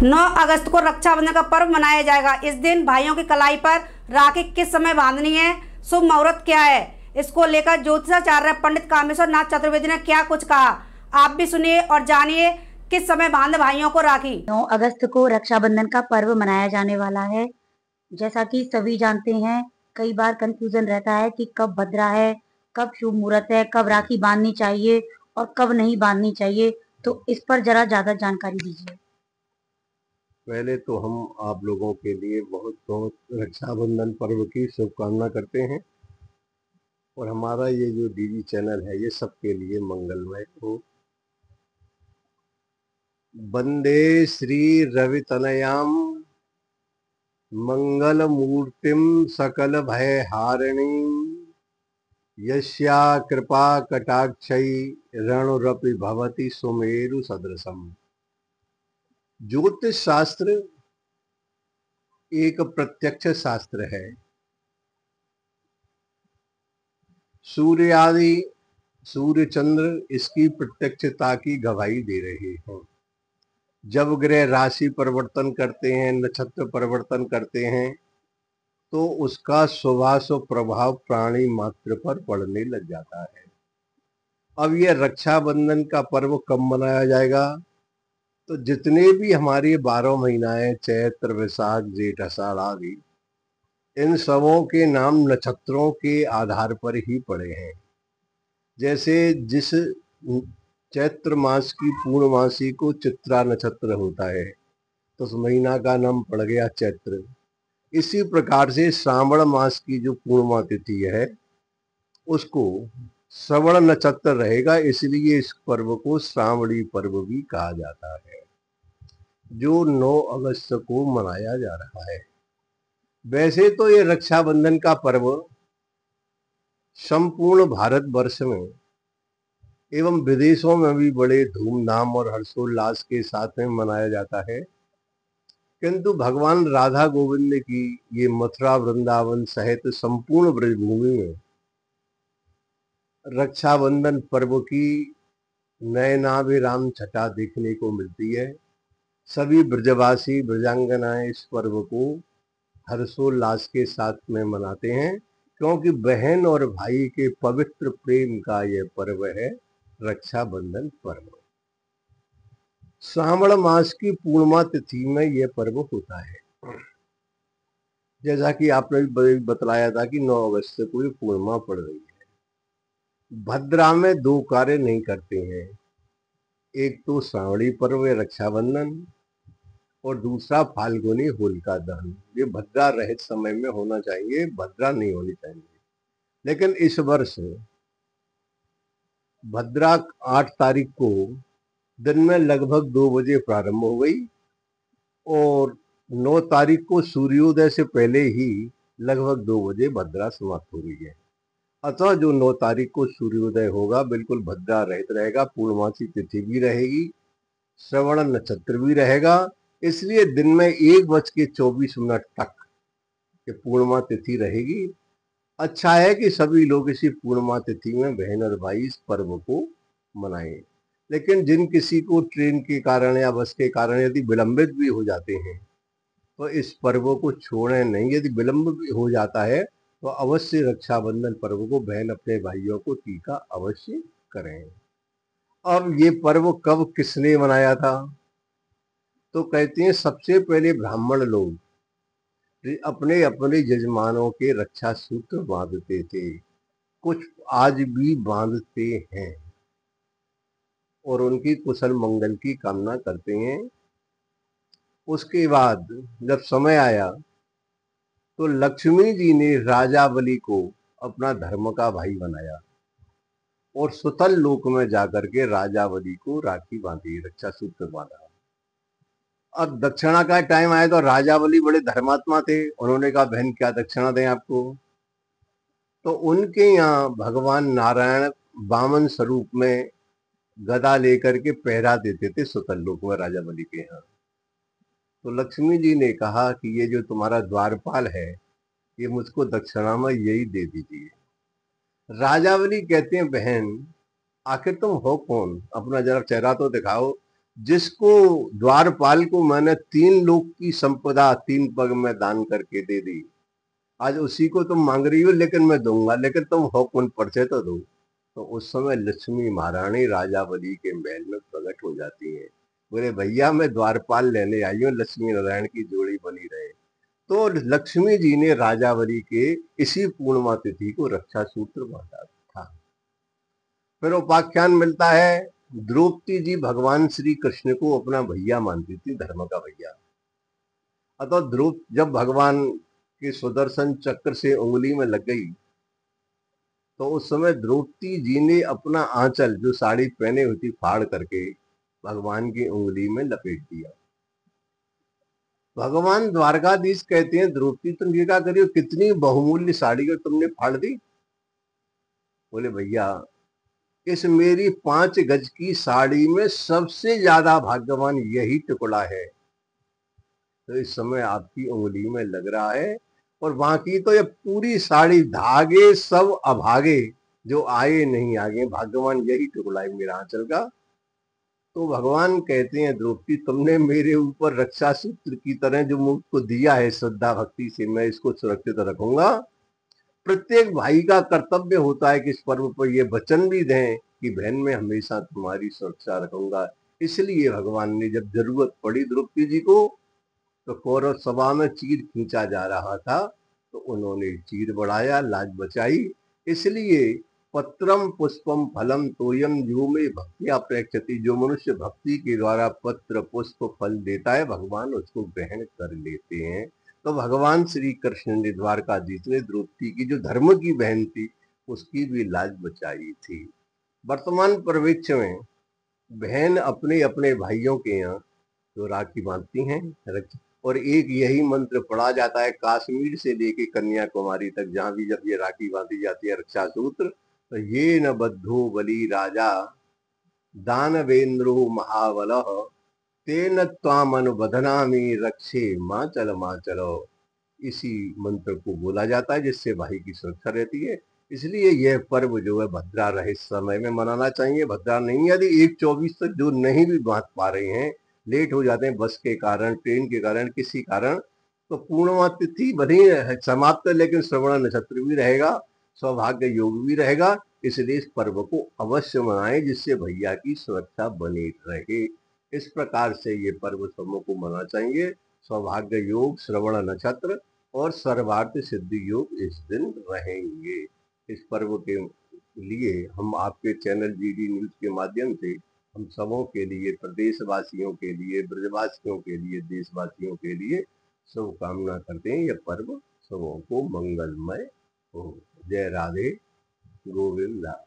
9 अगस्त को रक्षाबंधन का पर्व मनाया जाएगा। इस दिन भाइयों की कलाई पर राखी किस समय बांधनी है, शुभ मुहूर्त क्या है, इसको लेकर ज्योतिषाचार्य पंडित कामेश्वर नाथ चतुर्वेदी ने क्या कुछ कहा, आप भी सुनिए और जानिए किस समय बांध भाइयों को राखी। 9 अगस्त को रक्षाबंधन का पर्व मनाया जाने वाला है। जैसा कि सभी जानते हैं, कई बार कंफ्यूजन रहता है कि कब भद्रा है, कब शुभ मुहूर्त है, कब राखी बांधनी चाहिए और कब नहीं बांधनी चाहिए। तो इस पर जरा ज्यादा जानकारी दीजिए। पहले तो हम आप लोगों के लिए बहुत बहुत रक्षाबंधन पर्व की शुभकामना करते हैं और हमारा ये जो डीडी चैनल है ये सबके लिए मंगलमय हो। वंदे श्री रवितनयाम मंगल मूर्तिम सकल भय हारिणीम यस्या कृपा कटाक्षई रणुरपि भवति सुमेरु सदृशम। ज्योतिष शास्त्र एक प्रत्यक्ष शास्त्र है। सूर्य आदि सूर्य चंद्र इसकी प्रत्यक्षता की गवाही दे रहे हैं। जब ग्रह राशि परिवर्तन करते हैं, नक्षत्र परिवर्तन करते हैं, तो उसका शुभाशुभ प्रभाव प्राणी मात्र पर पड़ने लग जाता है। अब यह रक्षाबंधन का पर्व कब मनाया जाएगा? तो जितने भी हमारे 12 महीनाएं चैत्र वैशाख जेठ आषाढ़ आदि, इन सबों के नाम नक्षत्रों के आधार पर ही पड़े हैं। जैसे जिस चैत्र मास की पूर्णमासी को चित्रा नक्षत्र होता है तो उस महीना का नाम पड़ गया चैत्र। इसी प्रकार से श्रावण मास की जो पूर्णिमा तिथि है उसको श्रवण नक्षत्र रहेगा, इसलिए इस पर्व को श्रावणी पर्व भी कहा जाता है, जो 9 अगस्त को मनाया जा रहा है। वैसे तो ये रक्षाबंधन का पर्व संपूर्ण भारतवर्ष में एवं विदेशों में भी बड़े धूमधाम और हर्षोल्लास के साथ में मनाया जाता है, किंतु भगवान राधा गोविंद की ये मथुरा वृंदावन सहित संपूर्ण ब्रजभूमि में रक्षाबंधन पर्व की नयनाभिराम छटा देखने को मिलती है। सभी ब्रजवासी ब्रजांगनाएं इस पर्व को हर्षोल्लास के साथ में मनाते हैं, क्योंकि बहन और भाई के पवित्र प्रेम का यह पर्व है रक्षाबंधन पर्व। श्रावण मास की पूर्णिमा तिथि में यह पर्व होता है। जैसा कि आपने भी बतलाया था कि 9 अगस्त को ये पूर्णिमा पड़ रही है। भद्रा में 2 कार्य नहीं करते हैं, एक तो श्रावणी पर्व रक्षाबंधन और दूसरा फाल्गुनी होलिका दहन। ये भद्रा रहित समय में होना चाहिए, भद्रा नहीं होनी चाहिए। लेकिन इस वर्ष भद्रा 8 तारीख को दिन में लगभग 2 बजे प्रारंभ हो गई और 9 तारीख को सूर्योदय से पहले ही लगभग 2 बजे भद्रा समाप्त हो गई है। अतः जो 9 तारीख को सूर्योदय होगा बिल्कुल भद्रा रहित रहेगा, पूर्णमासी तिथि भी रहेगी, श्रवण नक्षत्र भी रहेगा। इसलिए दिन में 1:24 तक ये पूर्णिमा तिथि रहेगी। अच्छा है कि सभी लोग इसी पूर्णिमा तिथि में बहन और भाई इस पर्व को मनाएं। लेकिन जिन किसी को ट्रेन के कारण या बस के कारण यदि विलंबित भी हो जाते हैं तो इस पर्व को छोड़ें नहीं। यदि विलंब भी हो जाता है तो अवश्य रक्षाबंधन पर्व को बहन अपने भाइयों को टीका अवश्य करें। अब ये पर्व कब किसने मनाया था? तो कहते हैं सबसे पहले ब्राह्मण लोग अपने अपने यजमानों के रक्षा सूत्र बांधते थे, कुछ आज भी बांधते हैं और उनकी कुशल मंगल की कामना करते हैं। उसके बाद जब समय आया तो लक्ष्मी जी ने राजा बलि को अपना धर्म का भाई बनाया और सुतल लोक में जाकर के राजा बलि को राखी बांधी, रक्षा सूत्र बांधा। अब दक्षिणा का टाइम आया तो राजा बलि बड़े धर्मात्मा थे, उन्होंने कहा बहन क्या दक्षिणा दें आपको। तो उनके यहाँ भगवान नारायण वामन स्वरूप में गदा लेकर के पहरा देते थे सुतल लोक में राजा बलि के यहाँ। तो लक्ष्मी जी ने कहा कि ये जो तुम्हारा द्वारपाल है ये मुझको दक्षिणा में यही दे दीजिए। राजा बलि कहते हैं बहन आखिर तुम हो कौन, अपना जरा चेहरा तो दिखाओ। जिसको द्वारपाल को मैंने 3 लोक की संपदा 3 पग में दान करके दे दी, आज उसी को तुम मांग रही हो, लेकिन मैं दूंगा, लेकिन तुम हो कौन परिचय तो दो। तो उस समय लक्ष्मी महारानी राजावली के महल में प्रकट हो जाती है। बोले भैया मैं द्वारपाल लेने आई हूँ, लक्ष्मी नारायण की जोड़ी बनी रहे। तो लक्ष्मी जी ने राजावली के इसी पूर्णिमा तिथि को रक्षा सूत्र बांधा था। फिर उपाख्यान मिलता है, द्रौपदी जी भगवान श्री कृष्ण को अपना भैया मानती थी, धर्म का भैया। अतः जब भगवान के सुदर्शन चक्र से उंगली में लग गई, तो उस समय द्रौपदी जी ने अपना आंचल जो साड़ी पहने हुई थी फाड़ करके भगवान की उंगली में लपेट दिया। भगवान द्वारकाधीश कहते हैं, द्रौपदी तुम ये क्या करियो, कितनी बहुमूल्य साड़ी को तुमने फाड़ दी। बोले भैया इस मेरी 5 गज की साड़ी में सबसे ज्यादा भाग्यवान यही टुकड़ा है, तो इस समय आपकी उंगली में लग रहा है, और बाकी तो ये पूरी साड़ी धागे सब अभागे, जो आए नहीं आगे, भाग्यवान यही टुकड़ा है मेरा आंचल का। तो भगवान कहते हैं, द्रौपदी तुमने मेरे ऊपर रक्षा सूत्र की तरह जो मुझको दिया है श्रद्धा भक्ति से, मैं इसको सुरक्षित रखूंगा। प्रत्येक भाई का कर्तव्य होता है कि इस पर्व पर ये वचन भी दें कि बहन मैं हमेशा तुम्हारी सुरक्षा रखूंगा। इसलिए भगवान ने जब जरूरत पड़ी द्रौपदी जी को, तो कौरव सभा में चीर खींचा जा रहा था, तो उन्होंने चीर बढ़ाया, लाज बचाई। इसलिए पत्रम पुष्पम फलम तोयम जो में भक्तिया प्रेक्षति, जो मनुष्य भक्ति के द्वारा पत्र पुष्प फल देता है, भगवान उसको ग्रहण कर लेते हैं। तो भगवान श्री कृष्ण ने द्वारकाधीश ने द्रौपदी की जो धर्म की बहन थी उसकी भी लाज बचाई थी। वर्तमान परिप्रेक्ष्य में बहन अपने अपने भाइयों के यहाँ जो राखी बांधती हैं, और एक यही मंत्र पढ़ा जाता है कश्मीर से लेके कन्याकुमारी तक, जहां भी जब ये राखी बांधी जाती है रक्षा सूत्र, तो ये न बद्धो बलि राजा दानवेंद्रो महाबलः तेन त्वामनुबध्नामि रक्षे मां चलो। इसी मंत्र को बोला जाता है जिससे भाई की सुरक्षा रहती है। इसलिए यह पर्व जो है भद्रा रहित समय में मनाना चाहिए। भद्रा नहीं, यदि 1/24 तक जो नहीं भी बांध पा रहे हैं, लेट हो जाते हैं बस के कारण, ट्रेन के कारण, किसी कारण, तो पूर्णिमा तिथि भले समाप्त है, लेकिन श्रवण नक्षत्र भी रहेगा, सौभाग्य योग भी रहेगा। इसलिए इस पर्व को अवश्य मनाएं जिससे भैया की सुरक्षा बनी रहे। इस प्रकार से ये पर्व सबों को मनाना चाहिए। सौभाग्य योग, श्रवण नक्षत्र और सर्वार्थ सिद्धि योग इस दिन रहेंगे। इस पर्व के लिए हम आपके चैनल जीडी न्यूज के माध्यम से हम सबों के लिए, प्रदेशवासियों के लिए, ब्रजवासियों के लिए, देशवासियों के लिए शुभकामना करते हैं। यह पर्व सबों को मंगलमय हो। जय Radhe Govinda.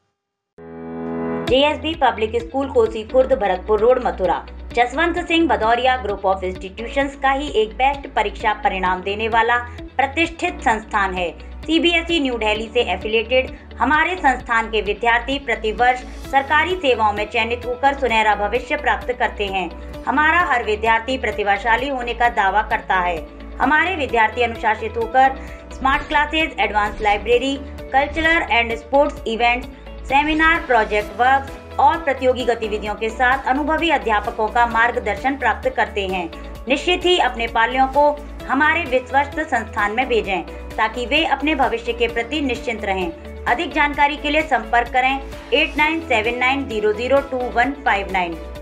JSB public school Kosi Khurd Bharatpur road Mathura Jaswant Singh Bhadauria group of institutions का ही एक बेस्ट परीक्षा परिणाम देने वाला प्रतिष्ठित संस्थान है। CBSE न्यू दिल्ली से एफिलिएटेड हमारे संस्थान के विद्यार्थी प्रतिवर्ष सरकारी सेवाओं में चयनित होकर सुनहरा भविष्य प्राप्त करते हैं। हमारा हर विद्यार्थी प्रतिभाशाली होने का दावा करता है। हमारे विद्यार्थी अनुशासित होकर smart classes, advance library, cultural and sports events, seminar, project work और प्रतियोगी गतिविधियों के साथ अनुभवी अध्यापकों का मार्गदर्शन प्राप्त करते हैं। निश्चित ही अपने पाल्यों को हमारे विश्वस्त संस्थान में भेजें ताकि वे अपने भविष्य के प्रति निश्चिंत रहें। अधिक जानकारी के लिए संपर्क करें 8979002159।